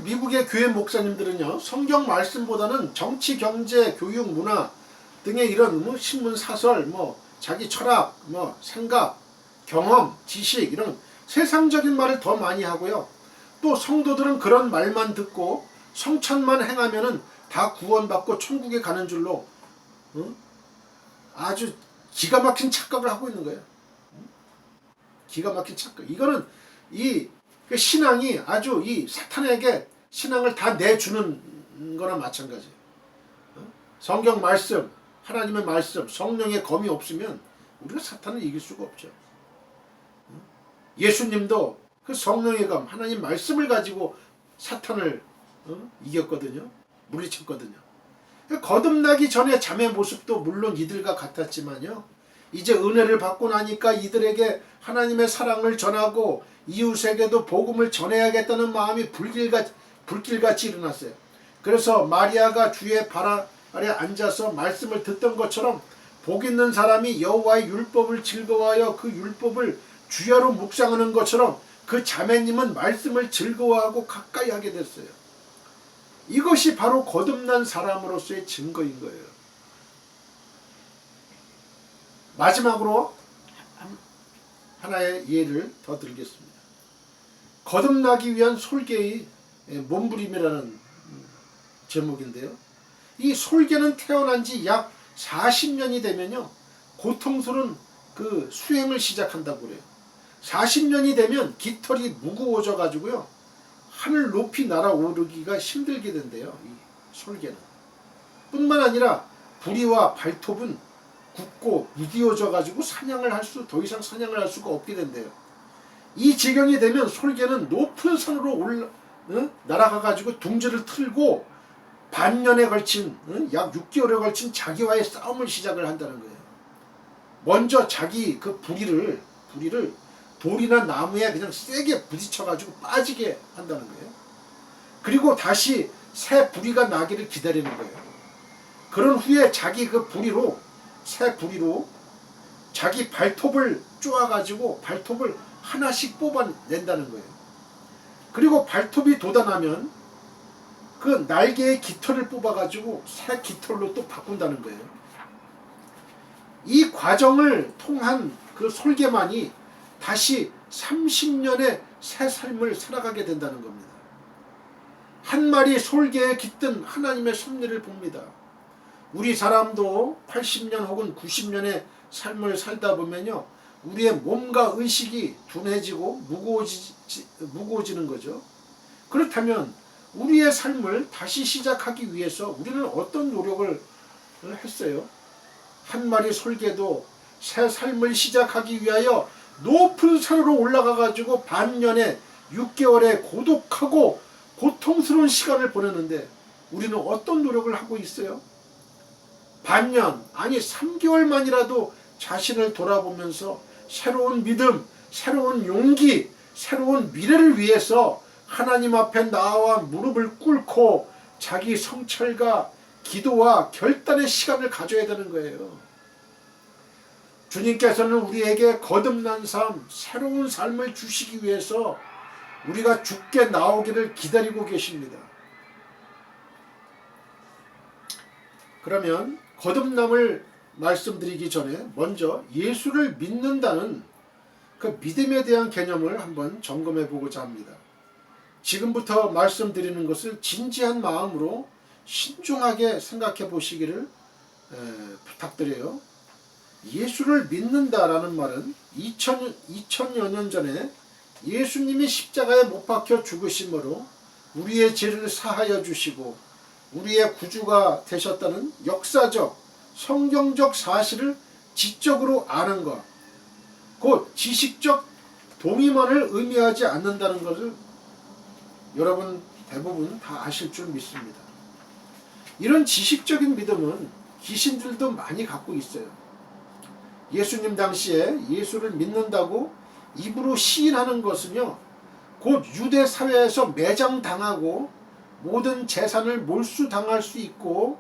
미국의 교회 목사님들은요, 성경 말씀보다는 정치, 경제, 교육, 문화 등의 이런 신문, 사설, 자기 철학, 생각, 경험, 지식 이런 세상적인 말을 더 많이 하고요. 또 성도들은 그런 말만 듣고 성찬만 행하면은 다 구원받고 천국에 가는 줄로 아주 기가 막힌 착각을 하고 있는 거예요. 기가 막힌 착각. 이거는 이 신앙이 아주 이 사탄에게 신앙을 다 내주는 거나 마찬가지예요. 성경 말씀, 하나님의 말씀, 성령의 검이 없으면 우리가 사탄을 이길 수가 없죠. 예수님도 그 성령의 검, 하나님 말씀을 가지고 사탄을 이겼거든요. 물리쳤거든요. 거듭나기 전에 자매 모습도 물론 이들과 같았지만요. 이제 은혜를 받고 나니까 이들에게 하나님의 사랑을 전하고 이웃에게도 복음을 전해야겠다는 마음이 불길같이 일어났어요. 그래서 마리아가 주의 발 아래 앉아서 말씀을 듣던 것처럼 복 있는 사람이 여호와의 율법을 즐거워하여 그 율법을 주야로 묵상하는 것처럼 그 자매님은 말씀을 즐거워하고 가까이 하게 됐어요. 이것이 바로 거듭난 사람으로서의 증거인 거예요. 마지막으로 하나의 예를 더 들겠습니다. 거듭나기 위한 솔개의 몸부림이라는 제목인데요. 이 솔개는 태어난 지 약 40년이 되면요, 고통스러운 그 수행을 시작한다고 그래요. 40년이 되면 깃털이 무거워져 가지고요, 하늘 높이 날아오르기가 힘들게 된대요. 이 솔개는. 뿐만 아니라 부리와 발톱은 굳고 무디어져 가지고 더 이상 사냥을 할 수가 없게 된대요. 이 지경이 되면 솔개는 높은 산으로 날아가 가지고 둥지를 틀고 반년에 걸친 약 6개월에 걸친 자기와의 싸움을 시작을 한다는 거예요. 먼저 자기 그 부리를 돌이나 나무에 그냥 세게 부딪혀 가지고 빠지게 한다는 거예요. 그리고 다시 새 부리가 나기를 기다리는 거예요. 그런 후에 자기 그 새 부리로 자기 발톱을 쪼아 가지고 발톱을 하나씩 뽑아낸다는 거예요. 그리고 발톱이 돋아나면 그 날개의 깃털을 뽑아 가지고 새 깃털로 또 바꾼다는 거예요. 이 과정을 통한 그 솔개만이 다시 30년의 새 삶을 살아가게 된다는 겁니다. 한 마리 솔개에 깃든 하나님의 섭리를 봅니다. 우리 사람도 80년 혹은 90년의 삶을 살다 보면요, 우리의 몸과 의식이 둔해지고 무거워지는 거죠. 그렇다면 우리의 삶을 다시 시작하기 위해서 우리는 어떤 노력을 했어요? 한 마리 솔개도 새 삶을 시작하기 위하여 높은 산으로 올라가 가지고 반년에 6개월의 고독하고 고통스러운 시간을 보냈는데 우리는 어떤 노력을 하고 있어요? 반년, 아니 3개월만이라도 자신을 돌아보면서 새로운 믿음, 새로운 용기, 새로운 미래를 위해서 하나님 앞에 나와 무릎을 꿇고 자기 성찰과 기도와 결단의 시간을 가져야 되는 거예요. 주님께서는 우리에게 거듭난 삶, 새로운 삶을 주시기 위해서 우리가 죽게 나오기를 기다리고 계십니다. 그러면 거듭남을 말씀드리기 전에 먼저 예수를 믿는다는 그 믿음에 대한 개념을 한번 점검해 보고자 합니다. 지금부터 말씀드리는 것을 진지한 마음으로 신중하게 생각해 보시기를 부탁드려요. 예수를 믿는다라는 말은 2000여 년 전에 예수님이 십자가에 못 박혀 죽으심으로 우리의 죄를 사하여 주시고 우리의 구주가 되셨다는 역사적, 성경적 사실을 지적으로 아는 것, 곧 지식적 동의만을 의미하지 않는다는 것을 여러분 대부분 다 아실 줄 믿습니다. 이런 지식적인 믿음은 귀신들도 많이 갖고 있어요. 예수님 당시에 예수를 믿는다고 입으로 시인하는 것은요, 곧 유대 사회에서 매장당하고 모든 재산을 몰수당할 수 있고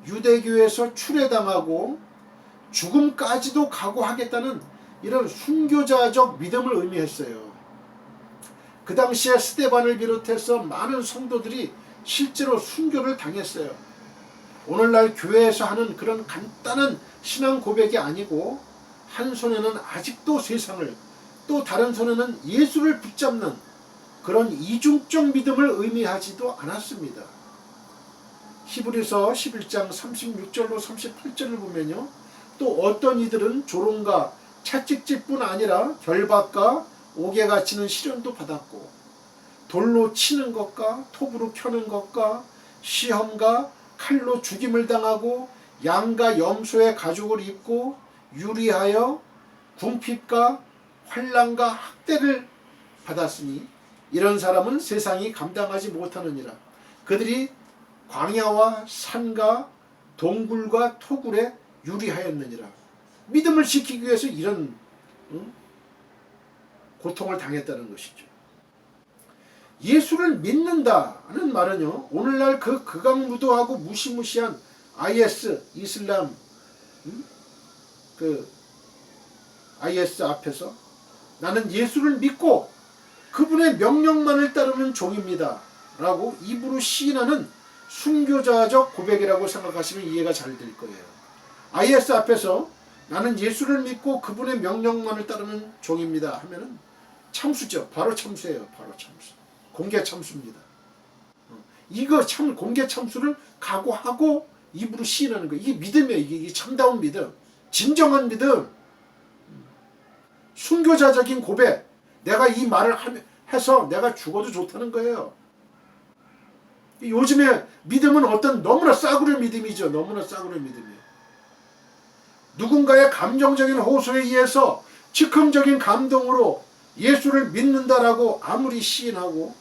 유대교에서 출애당하고 죽음까지도 각오하겠다는 이런 순교자적 믿음을 의미했어요. 그 당시에 스데반을 비롯해서 많은 성도들이 실제로 순교를 당했어요. 오늘날 교회에서 하는 그런 간단한 신앙 고백이 아니고 한 손에는 아직도 세상을, 또 다른 손에는 예수를 붙잡는 그런 이중적 믿음을 의미하지도 않았습니다. 히브리서 11장 36절로 38절을 보면요, 또 어떤 이들은 조롱과 채찍질뿐 아니라 결박과 옥에 갇히는 시련도 받았고, 돌로 치는 것과 톱으로 켜는 것과 시험과 칼로 죽임을 당하고, 양과 염소의 가죽을 입고 유리하여 궁핍과 환난과 학대를 받았으니 이런 사람은 세상이 감당하지 못하느니라. 그들이 광야와 산과 동굴과 토굴에 유리하였느니라. 믿음을 지키기 위해서 이런 고통을 당했다는 것이죠. 예수를 믿는다는 말은요, 오늘날 그 극악무도하고 무시무시한 IS, 이슬람, IS 앞에서 나는 예수를 믿고 그분의 명령만을 따르는 종입니다 라고 입으로 시인하는 순교자적 고백이라고 생각하시면 이해가 잘 될 거예요. IS 앞에서 나는 예수를 믿고 그분의 명령만을 따르는 종입니다 하면은 참수죠. 바로 참수예요. 바로 참수. 공개 참수입니다. 이거 참 공개 참수를 각오하고 입으로 시인하는 거예요. 이게 믿음이에요. 이게 참다운 믿음, 진정한 믿음, 순교자적인 고백. 내가 이 말을 해서 내가 죽어도 좋다는 거예요. 요즘에 믿음은 어떤 너무나 싸구려 믿음이죠. 너무나 싸구려 믿음이에요. 누군가의 감정적인 호소에 의해서 즉흥적인 감동으로 예수를 믿는다라고 아무리 시인하고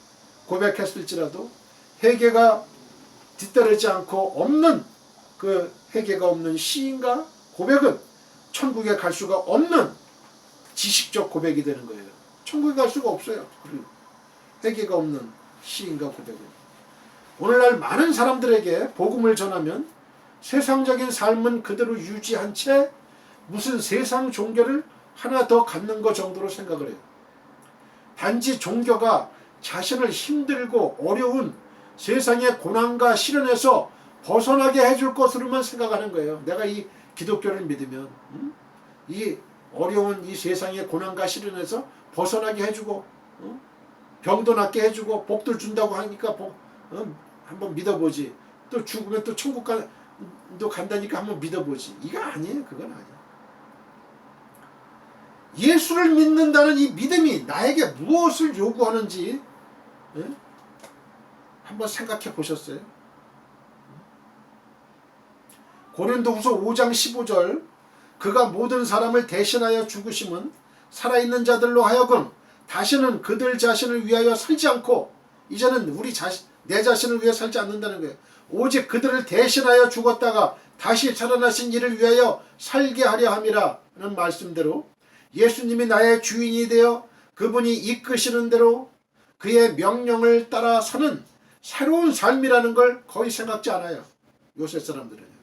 고백했을지라도 회개가 뒤따르지 않고 없는, 그 회개가 없는 시인과 고백은 천국에 갈 수가 없는 지식적 고백이 되는 거예요. 천국에 갈 수가 없어요. 회개가 없는 시인과 고백은. 오늘날 많은 사람들에게 복음을 전하면 세상적인 삶은 그대로 유지한 채 무슨 세상 종교를 하나 더 갖는 것 정도로 생각을 해요. 단지 종교가 자신을 힘들고 어려운 세상의 고난과 시련에서 벗어나게 해줄 것으로만 생각하는 거예요. 내가 이 기독교를 믿으면 이 어려운 이 세상의 고난과 시련에서 벗어나게 해주고 병도 낫게 해주고 복들 준다고 하니까 한번 믿어보지. 또 죽으면 또 천국도 간다니까 한번 믿어보지. 이거 아니에요. 그건 아니에요. 예수를 믿는다는 이 믿음이 나에게 무엇을 요구하는지 한번 생각해 보셨어요? 고린도후서 5장 15절, 그가 모든 사람을 대신하여 죽으심은 살아있는 자들로 하여금 다시는 그들 자신을 위하여 살지 않고, 이제는 내 자신을 위해 살지 않는다는 거예요. 오직 그들을 대신하여 죽었다가 다시 살아나신 이를 위하여 살게 하려 함이라는 말씀대로 예수님이 나의 주인이 되어 그분이 이끄시는 대로 그의 명령을 따라 사는 새로운 삶이라는 걸 거의 생각지 않아요. 요새 사람들은.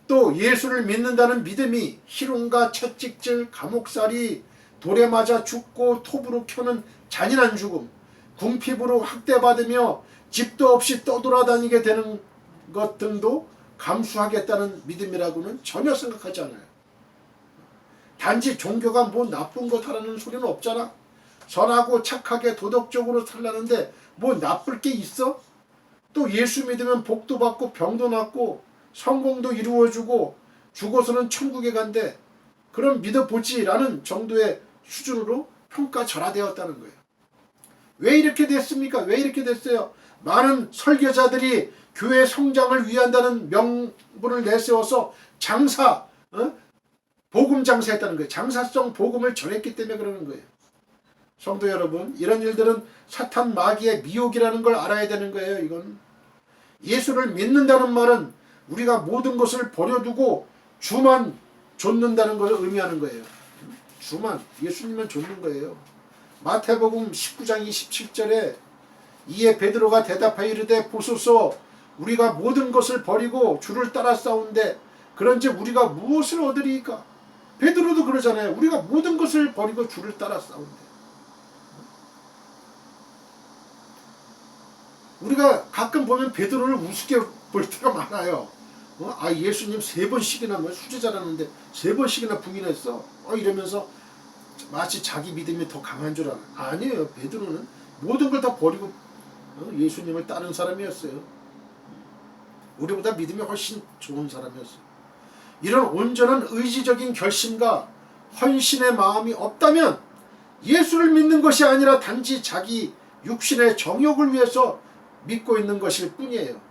또 예수를 믿는다는 믿음이 희롱과 채찍질, 감옥살이, 돌에 맞아 죽고 톱으로 켜는 잔인한 죽음, 궁핍으로 학대받으며 집도 없이 떠돌아다니게 되는 것 등도 감수하겠다는 믿음이라고는 전혀 생각하지 않아요. 단지 종교가 뭐 나쁜 것 하라는 소리는 없잖아. 선하고 착하게 도덕적으로 살라는데 뭐 나쁠 게 있어? 또 예수 믿으면 복도 받고 병도 낫고 성공도 이루어주고 죽어서는 천국에 간대. 그럼 믿어보지라는 정도의 수준으로 평가절하되었다는 거예요. 왜 이렇게 됐습니까? 왜 이렇게 됐어요? 많은 설교자들이 교회 성장을 위한다는 명분을 내세워서 복음 장사했다는 거예요. 장사성 복음을 전했기 때문에 그러는 거예요. 성도 여러분, 이런 일들은 사탄 마귀의 미혹이라는 걸 알아야 되는 거예요. 이건 예수를 믿는다는 말은 우리가 모든 것을 버려두고 주만 좇는다는 것을 의미하는 거예요. 주만, 예수님만 좇는 거예요. 마태복음 19장 27절에 이에 베드로가 대답하여 이르되 보소서, 우리가 모든 것을 버리고 주를 따라 싸운데 그런즉 우리가 무엇을 얻으리이까? 베드로도 그러잖아요. 우리가 모든 것을 버리고 주를 따라 싸운데. 우리가 가끔 보면 베드로를 우습게 볼 때가 많아요. 아, 예수님 3번씩이나 뭐 수제자라는데 3번씩이나 부인했어. 이러면서 마치 자기 믿음이 더 강한 줄 알아. 아니에요. 베드로는 모든 걸 다 버리고 예수님을 따른 사람이었어요. 우리보다 믿음이 훨씬 좋은 사람이었어요. 이런 온전한 의지적인 결심과 헌신의 마음이 없다면 예수를 믿는 것이 아니라 단지 자기 육신의 정욕을 위해서 믿고 있는 것일 뿐이에요.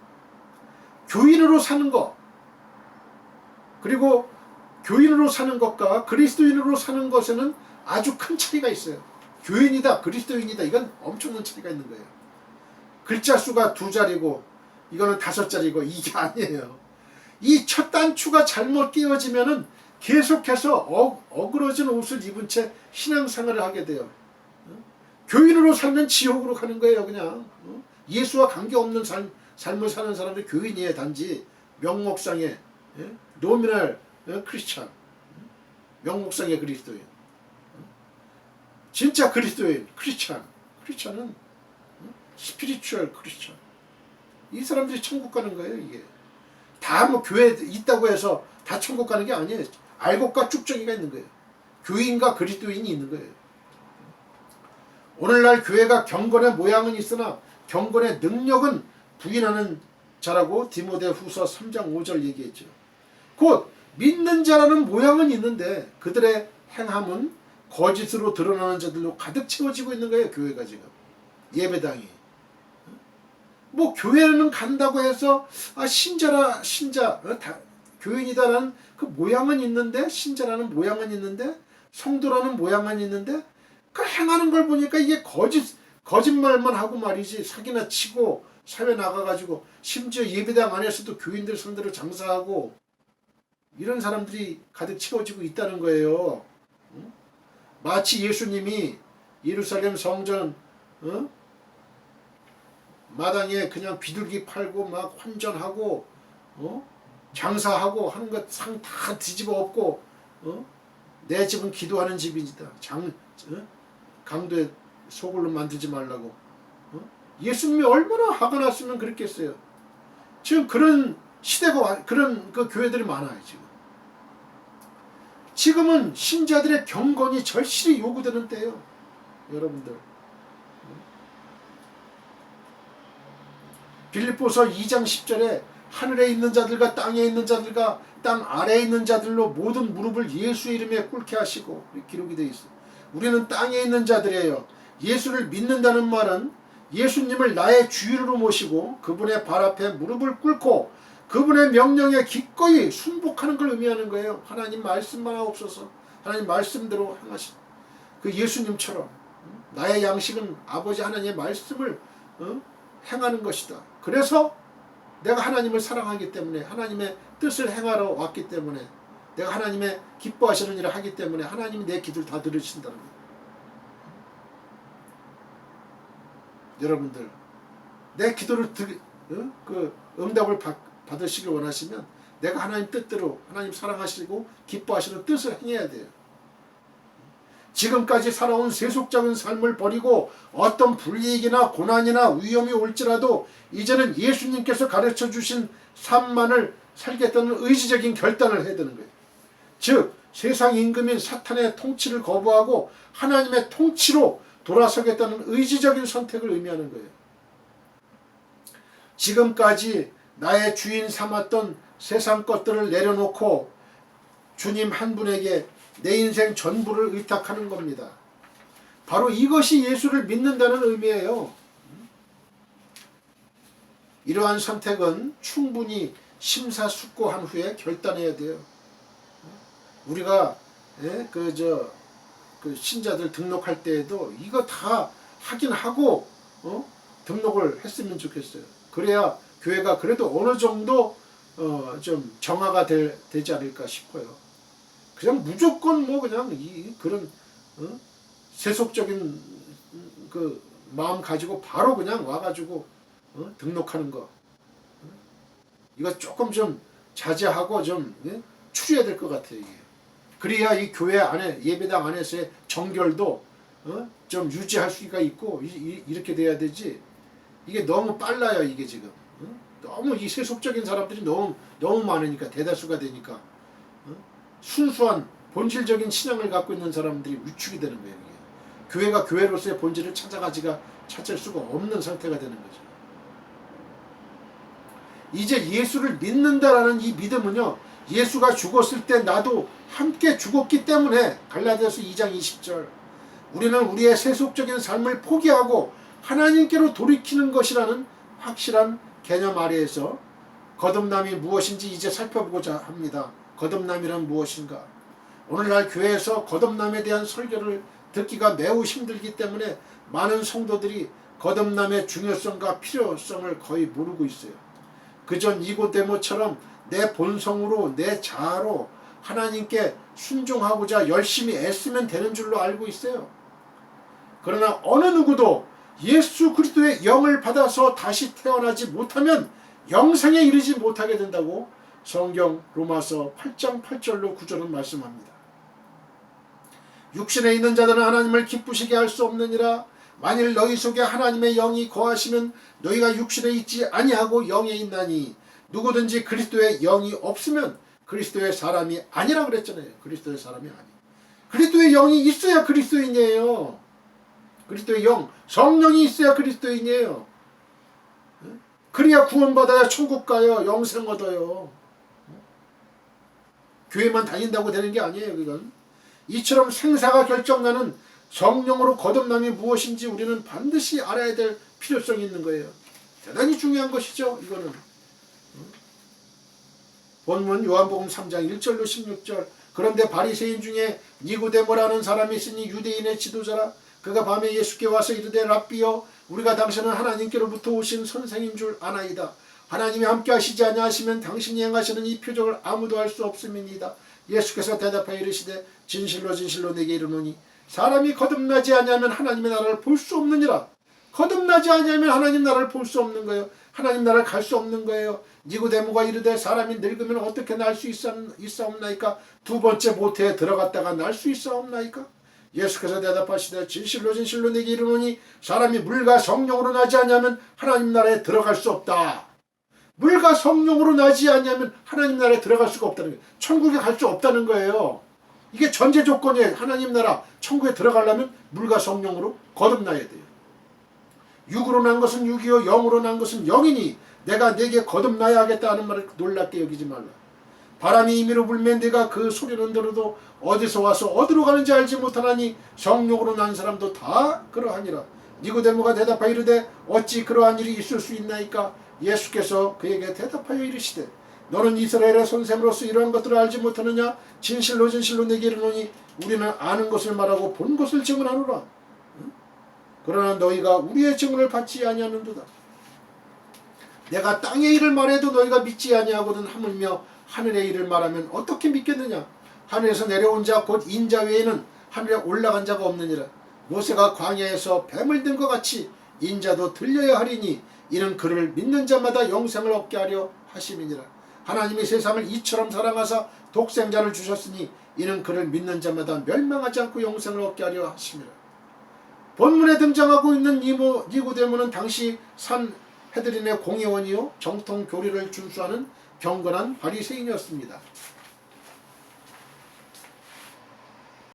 교인으로 사는 것, 그리고 교인으로 사는 것과 그리스도인으로 사는 것에는 아주 큰 차이가 있어요. 교인이다, 그리스도인이다, 이건 엄청난 차이가 있는 거예요. 글자 수가 2자리고 이거는 5자리고 이게 아니에요. 이 첫 단추가 잘못 끼워지면은 계속해서 어그러진 옷을 입은 채 신앙생활을 하게 돼요. 교인으로 살면 지옥으로 가는 거예요. 그냥 예수와 관계없는 삶을 사는 사람들 교인이에요. 단지 명목상의 노미널 크리스찬, 명목상의 그리스도인. 진짜 그리스도인 크리스찬은 스피리추얼 크리스찬. 이 사람들이 천국 가는 거예요. 이게 다 뭐 교회에 있다고 해서 다 천국 가는 게 아니에요. 알곡과 쭉정이가 있는 거예요. 교인과 그리스도인이 있는 거예요. 오늘날 교회가 경건의 모양은 있으나 경건의 능력은 부인하는 자라고 디모데후서 3장 5절 얘기했죠. 곧 믿는 자라는 모양은 있는데 그들의 행함은 거짓으로 드러나는 자들로 가득 채워지고 있는 거예요. 교회가 지금 예배당이. 뭐 교회는 간다고 해서 신자 교인이다라는 그 모양은 있는데, 신자라는 모양은 있는데, 성도라는 모양은 있는데, 그 행하는 걸 보니까 이게 거짓말만 하고 말이지, 사기나 치고 사회 나가가지고 심지어 예배당 안에서도 교인들 상대로 장사하고 이런 사람들이 가득 채워지고 있다는 거예요. 마치 예수님이 예루살렘 성전 마당에 그냥 비둘기 팔고 막 환전하고 장사하고 하는 것 상 다 뒤집어 엎고 내 집은 기도하는 집이다. 강도의 소굴로 만들지 말라고. 예수님이 얼마나 화가 났으면 그랬겠어요. 지금 그런 시대가 그런 그 교회들이 많아요. 지금은 신자들의 경건이 절실히 요구되는 때예요. 여러분들. 빌립보서 2장 10절에 하늘에 있는 자들과 땅에 있는 자들과 땅 아래에 있는 자들로 모든 무릎을 예수의 이름에 꿇게 하시고 기록이 되어 있어요. 우리는 땅에 있는 자들이에요. 예수를 믿는다는 말은 예수님을 나의 주인으로 모시고 그분의 발 앞에 무릎을 꿇고 그분의 명령에 기꺼이 순복하는 걸 의미하는 거예요. 하나님 말씀만 하옵소서. 하나님 말씀대로 행하시. 그 예수님처럼 나의 양식은 아버지 하나님의 말씀을 행하는 것이다. 그래서 내가 하나님을 사랑하기 때문에, 하나님의 뜻을 행하러 왔기 때문에, 내가 하나님의 기뻐하시는 일을 하기 때문에 하나님이 내 기도를 다 들으신다는 거예요. 여러분들, 내 기도를 그 응답을 받으시길 원하시면 내가 하나님 뜻대로, 하나님 사랑하시고 기뻐하시는 뜻을 행해야 돼요. 지금까지 살아온 세속적인 삶을 버리고 어떤 불이익이나 고난이나 위험이 올지라도 이제는 예수님께서 가르쳐 주신 삶만을 살겠다는 의지적인 결단을 해야 되는 거예요. 즉 세상 임금인 사탄의 통치를 거부하고 하나님의 통치로 돌아서겠다는 의지적인 선택을 의미하는 거예요. 지금까지 나의 주인 삼았던 세상 것들을 내려놓고 주님 한 분에게 내 인생 전부를 의탁하는 겁니다. 바로 이것이 예수를 믿는다는 의미예요. 이러한 선택은 충분히 심사숙고한 후에 결단해야 돼요. 우리가 그 신자들 등록할 때에도 이거 다 하긴 하고 등록을 했으면 좋겠어요. 그래야 교회가 그래도 어느 정도 좀 정화가 되지 않을까 싶어요. 그냥 무조건 뭐 그냥 그런 세속적인 그 마음 가지고 바로 그냥 와가지고 등록하는 거, 이거 조금 좀 자제하고 좀 추려야 될 것 같아요. 이게. 그래야 이 교회 안에, 예배당 안에서의 정결도 좀 유지할 수가 있고 이렇게 돼야 되지. 이게 너무 빨라요. 이게 지금 너무 이 세속적인 사람들이 너무 많으니까, 대다수가 되니까 순수한 본질적인 신앙을 갖고 있는 사람들이 위축이 되는 거예요. 이게. 교회가 교회로서의 본질을 찾을 수가 없는 상태가 되는 거죠. 이제 예수를 믿는다라는 이 믿음은요, 예수가 죽었을 때 나도 함께 죽었기 때문에, 갈라디아서 2장 20절, 우리는 우리의 세속적인 삶을 포기하고 하나님께로 돌이키는 것이라는 확실한 개념 아래에서 거듭남이 무엇인지 이제 살펴보고자 합니다. 거듭남이란 무엇인가? 오늘날 교회에서 거듭남에 대한 설교를 듣기가 매우 힘들기 때문에 많은 성도들이 거듭남의 중요성과 필요성을 거의 모르고 있어요. 그저 니고데모처럼 내 본성으로, 내 자아로 하나님께 순종하고자 열심히 애쓰면 되는 줄로 알고 있어요. 그러나 어느 누구도 예수 그리스도의 영을 받아서 다시 태어나지 못하면 영생에 이르지 못하게 된다고 성경 로마서 8장 8절로 9절은 말씀합니다. 육신에 있는 자들은 하나님을 기쁘시게 할 수 없느니라. 만일 너희 속에 하나님의 영이 거하시면 너희가 육신에 있지 아니하고 영에 있나니, 누구든지 그리스도의 영이 없으면 그리스도의 사람이 아니라 그랬잖아요. 그리스도의 사람이 아니. 그리스도의 영이 있어야 그리스도인이에요. 그리스도의 영, 성령이 있어야 그리스도인이에요. 그래야 구원받아야 천국 가요. 영생 얻어요. 교회만 다닌다고 되는 게 아니에요. 그건 이처럼 생사가 결정나는 성령으로 거듭남이 무엇인지 우리는 반드시 알아야 될 필요성이 있는 거예요. 대단히 중요한 것이죠. 이거는 본문 요한복음 3장 1절로 16절, 그런데 바리새인 중에 니고데모라는 사람이 있으니 유대인의 지도자라. 그가 밤에 예수께 와서 이르되, 랍비여, 우리가 당신은 하나님께로부터 오신 선생인 줄 아나이다. 하나님이 함께 하시지 아니하시면 당신이 행하시는 이 표적을 아무도 할 수 없음이니이다. 예수께서 대답하여 이르시되, 진실로 진실로 내게 이르노니 사람이 거듭나지 아니하면 하나님의 나라를 볼 수 없느니라. 거듭나지 아니하면 하나님 나라를 볼 수 없는 거예요. 하나님 나라를 갈 수 없는 거예요. 니고데모가 이르되, 사람이 늙으면 어떻게 날 수 있사옵나이까? 두 번째 모태에 들어갔다가 날 수 있사옵나이까? 예수께서 대답하시되, 진실로 진실로 내게 이르노니 사람이 물과 성령으로 나지 아니하면 하나님 나라에 들어갈 수 없다. 물과 성령으로 나지 아니하면 하나님 나라에 들어갈 수가 없다는 거예요. 천국에 갈 수 없다는 거예요. 이게 전제 조건이에요. 하나님 나라 천국에 들어가려면 물과 성령으로 거듭나야 돼요. 육으로 난 것은 육이요 영으로 난 것은 영이니 내가 네게 거듭나야 하겠다 하는 말을 놀랍게 여기지 말라. 바람이 임의로 불면 네가 그 소리는 들어도 어디서 와서 어디로 가는지 알지 못하나니 성령으로 난 사람도 다 그러하니라. 니고데모가 대답하여 이르되, 어찌 그러한 일이 있을 수 있나이까? 예수께서 그에게 대답하여 이르시되, 너는 이스라엘의 선생으로서 이러한 것들을 알지 못하느냐? 진실로 진실로 내게 이르노니 우리는 아는 것을 말하고 본 것을 증언하노라. 그러나 너희가 우리의 증언을 받지 아니하는도다. 내가 땅의 일을 말해도 너희가 믿지 아니하거든. 하물며 하늘의 일을 말하면 어떻게 믿겠느냐? 하늘에서 내려온 자 곧 인자 외에는 하늘에 올라간 자가 없느니라. 모세가 광야에서 뱀을 든 것 같이 인자도 들려야 하리니 이는 그를 믿는 자마다 영생을 얻게 하려 하심이니라. 하나님이 세상을 이처럼 사랑하사 독생자를 주셨으니 이는 그를 믿는 자마다 멸망하지 않고 영생을 얻게 하려 하심이라. 본문에 등장하고 있는 니고데모는 당시 산헤드린의 공의원이요 정통 교리를 준수하는 경건한 바리새인이었습니다.